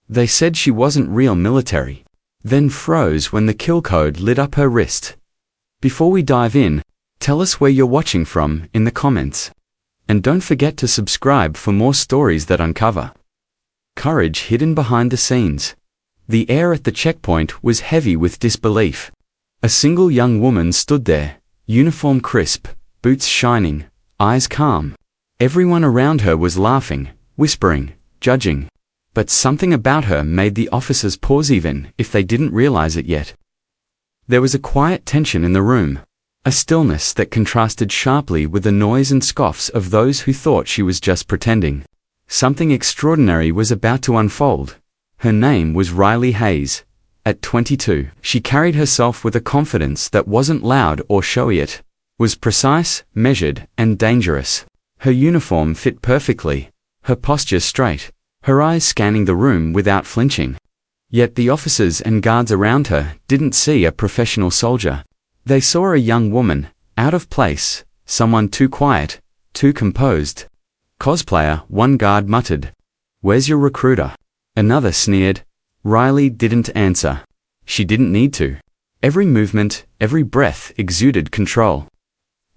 They said she wasn't real military, then froze when the kill code lit up her wrist. Before we dive in, tell us where you're watching from in the comments. And don't forget to subscribe for more stories that uncover courage hidden behind the scenes. The air at the checkpoint was heavy with disbelief. A single young woman stood there, uniform crisp, boots shining, eyes calm. Everyone around her was laughing, whispering, judging. But something about her made the officers pause even if they didn't realize it yet. There was a quiet tension in the room, a stillness that contrasted sharply with the noise and scoffs of those who thought she was just pretending. Something extraordinary was about to unfold. Her name was Riley Hayes. At 22, she carried herself with a confidence that wasn't loud or showy. It was precise, measured, and dangerous. Her uniform fit perfectly, her posture straight, her eyes scanning the room without flinching. Yet the officers and guards around her didn't see a professional soldier. They saw a young woman, out of place, someone too quiet, too composed. "Cosplayer," one guard muttered. "Where's your recruiter?" Another sneered. Riley didn't answer. She didn't need to. Every movement, every breath exuded control.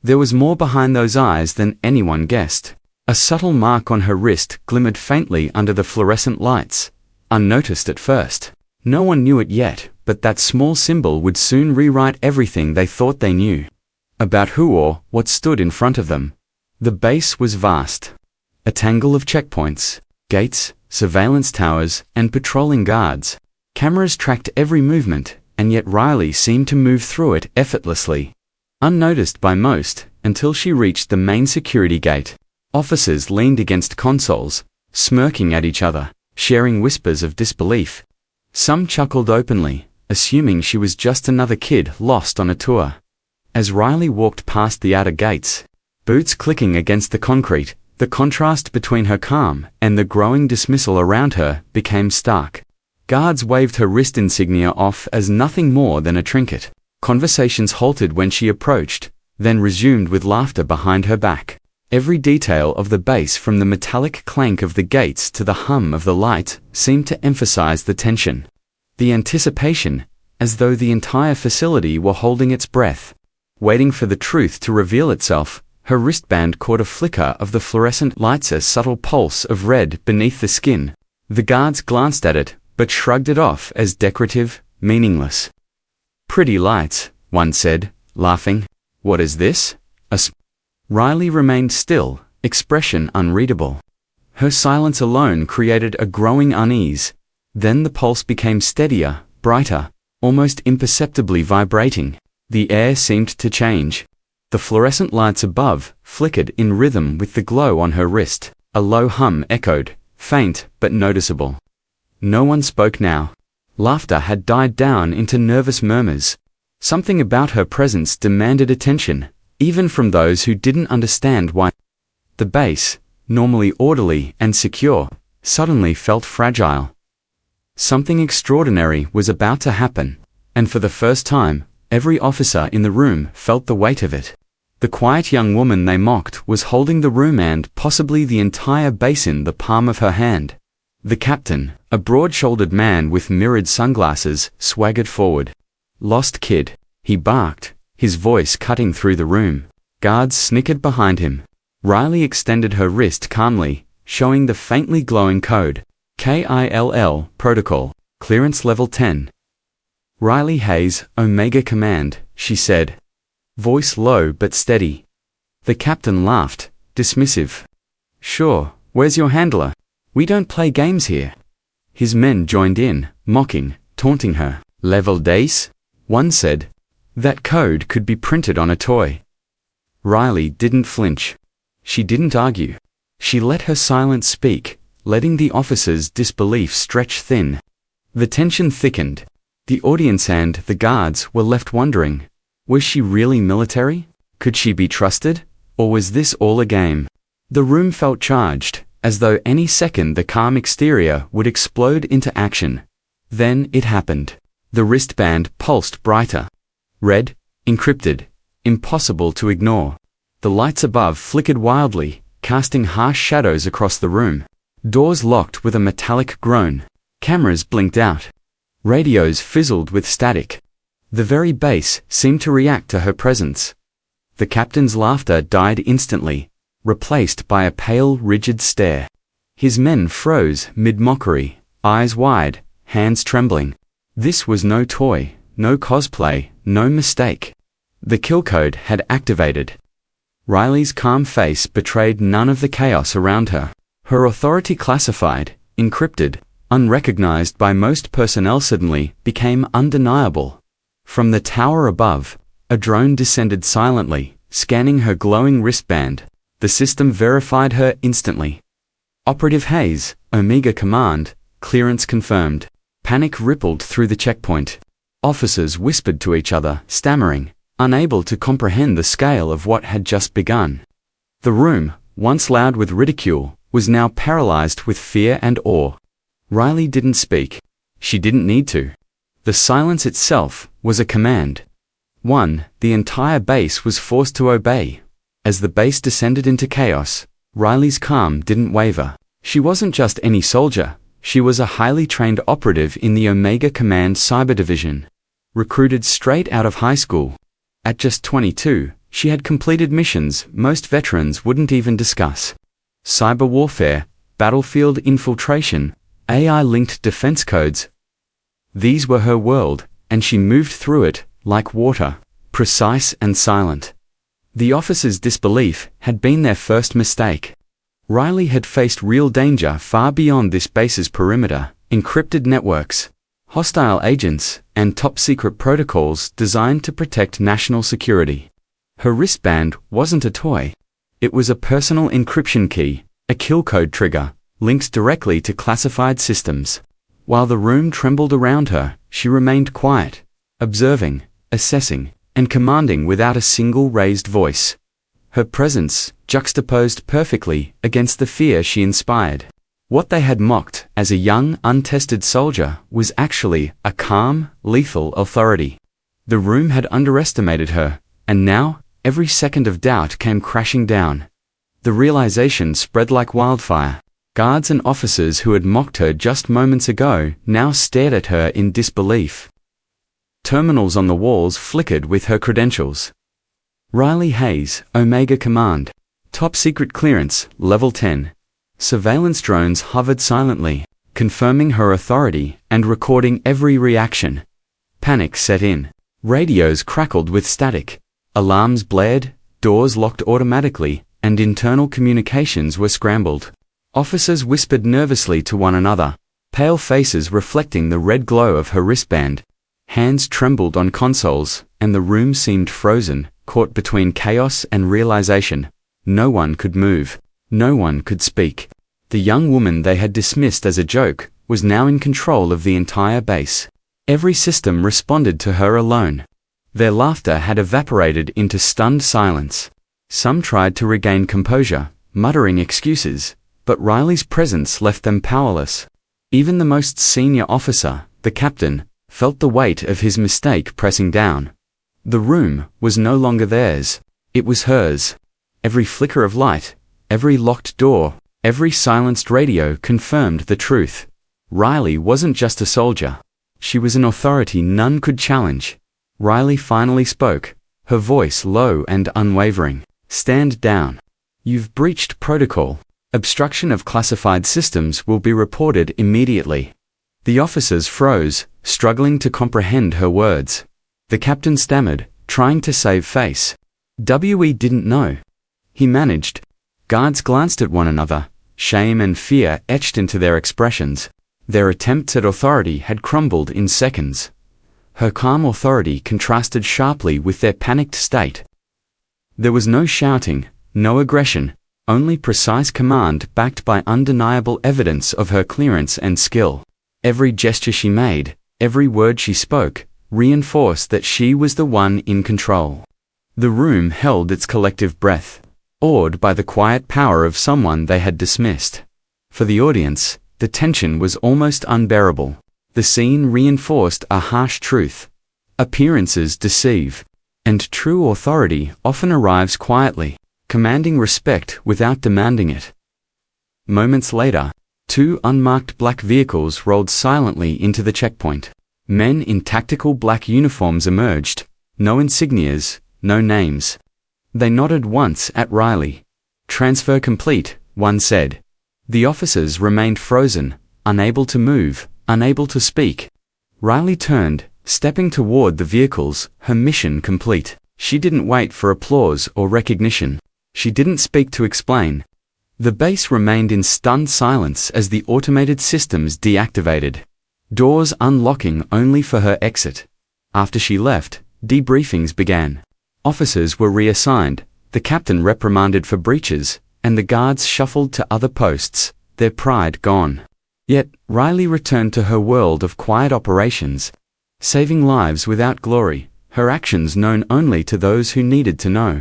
There was more behind those eyes than anyone guessed. A subtle mark on her wrist glimmered faintly under the fluorescent lights, unnoticed at first. No one knew it yet, but that small symbol would soon rewrite everything they thought they knew about who or what stood in front of them. The base was vast. A tangle of checkpoints, gates, surveillance towers, and patrolling guards. Cameras tracked every movement, and yet Riley seemed to move through it effortlessly, unnoticed by most, until she reached the main security gate. Officers leaned against consoles, smirking at each other, sharing whispers of disbelief. Some chuckled openly, assuming she was just another kid lost on a tour. As Riley walked past the outer gates, boots clicking against the concrete, the contrast between her calm and the growing dismissal around her became stark. Guards waved her wrist insignia off as nothing more than a trinket. Conversations halted when she approached, then resumed with laughter behind her back. Every detail of the base, from the metallic clank of the gates to the hum of the light, seemed to emphasize the tension, the anticipation, as though the entire facility were holding its breath, waiting for the truth to reveal itself. Her wristband caught a flicker of the fluorescent lights, a subtle pulse of red beneath the skin. The guards glanced at it, but shrugged it off as decorative, meaningless. "Pretty lights," one said, laughing. "What is this?" Riley remained still, expression unreadable. Her silence alone created a growing unease. Then the pulse became steadier, brighter, almost imperceptibly vibrating. The air seemed to change. The fluorescent lights above flickered in rhythm with the glow on her wrist. A low hum echoed, faint but noticeable. No one spoke now. Laughter had died down into nervous murmurs. Something about her presence demanded attention, even from those who didn't understand why. The base, normally orderly and secure, suddenly felt fragile. Something extraordinary was about to happen, and for the first time, every officer in the room felt the weight of it. The quiet young woman they mocked was holding the room and possibly the entire base in the palm of her hand. The captain, a broad-shouldered man with mirrored sunglasses, swaggered forward. "Lost kid," he barked, his voice cutting through the room. Guards snickered behind him. Riley extended her wrist calmly, showing the faintly glowing code. KILL, Protocol, Clearance Level 10. "Riley Hayes, Omega Command," she said. Voice low but steady. The captain laughed, dismissive. "Sure, where's your handler? We don't play games here." His men joined in, mocking, taunting her. "Level 10? One said. That code could be printed on a toy." Riley didn't flinch. She didn't argue. She let her silence speak, letting the officer's disbelief stretch thin. The tension thickened. The audience and the guards were left wondering. Was she really military? Could she be trusted? Or was this all a game? The room felt charged, as though any second the calm exterior would explode into action. Then it happened. The wristband pulsed brighter. Red, encrypted, impossible to ignore. The lights above flickered wildly, casting harsh shadows across the room. Doors locked with a metallic groan. Cameras blinked out. Radios fizzled with static. The very base seemed to react to her presence. The captain's laughter died instantly, replaced by a pale, rigid stare. His men froze mid-mockery, eyes wide, hands trembling. This was no toy, no cosplay, no mistake. The kill code had activated. Riley's calm face betrayed none of the chaos around her. Her authority classified, encrypted, unrecognized by most personnel suddenly became undeniable. From the tower above, a drone descended silently, scanning her glowing wristband. The system verified her instantly. Operative Hayes, Omega Command, clearance confirmed. Panic rippled through the checkpoint. Officers whispered to each other, stammering, unable to comprehend the scale of what had just begun. The room, once loud with ridicule, was now paralyzed with fear and awe. Riley didn't speak. She didn't need to. The silence itself was a command. The entire base was forced to obey. As the base descended into chaos, Riley's calm didn't waver. She wasn't just any soldier, she was a highly trained operative in the Omega Command Cyber Division. Recruited straight out of high school. At just 22, she had completed missions most veterans wouldn't even discuss. Cyber warfare, battlefield infiltration, AI-linked defense codes. These were her world, and she moved through it, like water, precise and silent. The officers' disbelief had been their first mistake. Riley had faced real danger far beyond this base's perimeter, encrypted networks, hostile agents, and top-secret protocols designed to protect national security. Her wristband wasn't a toy. It was a personal encryption key, a kill code trigger, linked directly to classified systems. While the room trembled around her, she remained quiet, observing, assessing, and commanding without a single raised voice. Her presence juxtaposed perfectly against the fear she inspired. What they had mocked as a young, untested soldier was actually a calm, lethal authority. The room had underestimated her, and now, every second of doubt came crashing down. The realization spread like wildfire. Guards and officers who had mocked her just moments ago now stared at her in disbelief. Terminals on the walls flickered with her credentials. Riley Hayes, Omega Command. Top secret clearance, level 10. Surveillance drones hovered silently, confirming her authority and recording every reaction. Panic set in. Radios crackled with static. Alarms blared, doors locked automatically, and internal communications were scrambled. Officers whispered nervously to one another, pale faces reflecting the red glow of her wristband. Hands trembled on consoles, and the room seemed frozen, caught between chaos and realization. No one could move. No one could speak. The young woman they had dismissed as a joke was now in control of the entire base. Every system responded to her alone. Their laughter had evaporated into stunned silence. Some tried to regain composure, muttering excuses, but Riley's presence left them powerless. Even the most senior officer, the captain, felt the weight of his mistake pressing down. The room was no longer theirs. It was hers. Every flicker of light, every locked door, every silenced radio confirmed the truth. Riley wasn't just a soldier. She was an authority none could challenge. Riley finally spoke, her voice low and unwavering. "Stand down. You've breached protocol. Obstruction of classified systems will be reported immediately." The officers froze, struggling to comprehend her words. The captain stammered, trying to save face. "We didn't know." He managed. Guards glanced at one another, shame and fear etched into their expressions. Their attempts at authority had crumbled in seconds. Her calm authority contrasted sharply with their panicked state. There was no shouting, no aggression, only precise command backed by undeniable evidence of her clearance and skill. Every gesture she made, every word she spoke, reinforced that she was the one in control. The room held its collective breath, awed by the quiet power of someone they had dismissed. For the audience, the tension was almost unbearable. The scene reinforced a harsh truth. Appearances deceive, and true authority often arrives quietly, commanding respect without demanding it. Moments later, Two unmarked black vehicles rolled silently into the checkpoint. Men in tactical black uniforms emerged. No insignias, no names. They nodded once at Riley. "Transfer complete," one said. The officers remained frozen, unable to move, unable to speak. Riley turned, stepping toward the vehicles, her mission complete. She didn't wait for applause or recognition. She didn't speak to explain. The base remained in stunned silence as the automated systems deactivated. Doors unlocking only for her exit. After she left, debriefings began. Officers were reassigned, the captain reprimanded for breaches, and the guards shuffled to other posts, their pride gone. Yet, Riley returned to her world of quiet operations, saving lives without glory, her actions known only to those who needed to know.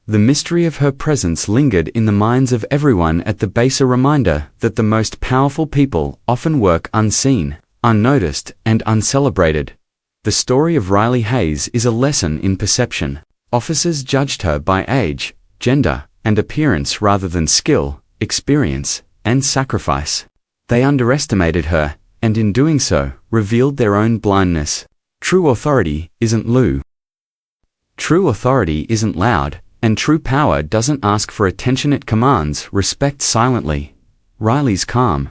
The mystery of her presence lingered in the minds of everyone at the base, a reminder that the most powerful people often work unseen, unnoticed, and uncelebrated. The story of Riley Hayes is a lesson in perception. Officers judged her by age, gender, and appearance rather than skill, experience, and sacrifice. They underestimated her, and in doing so, revealed their own blindness. True authority isn't loud. True authority isn't loud. And true power doesn't ask for attention, it commands respect silently. Riley's calm,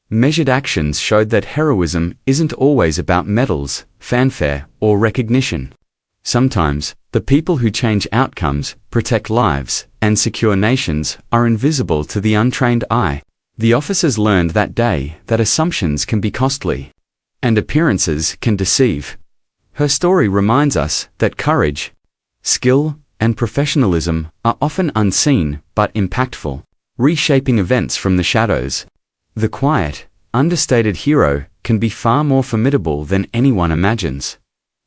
measured actions showed that heroism isn't always about medals, fanfare, or recognition. Sometimes, the people who change outcomes, protect lives, and secure nations are invisible to the untrained eye. The officers learned that day that assumptions can be costly, and appearances can deceive. Her story reminds us that courage, skill, and professionalism are often unseen but impactful, reshaping events from the shadows. The quiet, understated hero can be far more formidable than anyone imagines.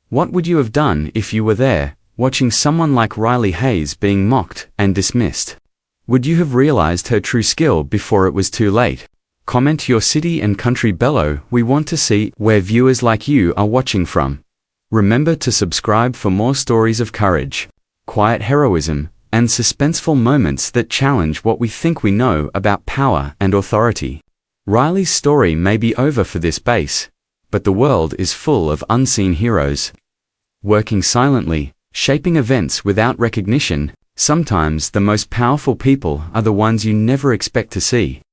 What would you have done if you were there, watching someone like Riley Hayes being mocked and dismissed? Would you have realized her true skill before it was too late? Comment your city and country below. We want to see where viewers like you are watching from. Remember to subscribe for more stories of courage, quiet heroism, and suspenseful moments that challenge what we think we know about power and authority. Riley's story may be over for this base, but the world is full of unseen heroes. Working silently, shaping events without recognition, sometimes the most powerful people are the ones you never expect to see.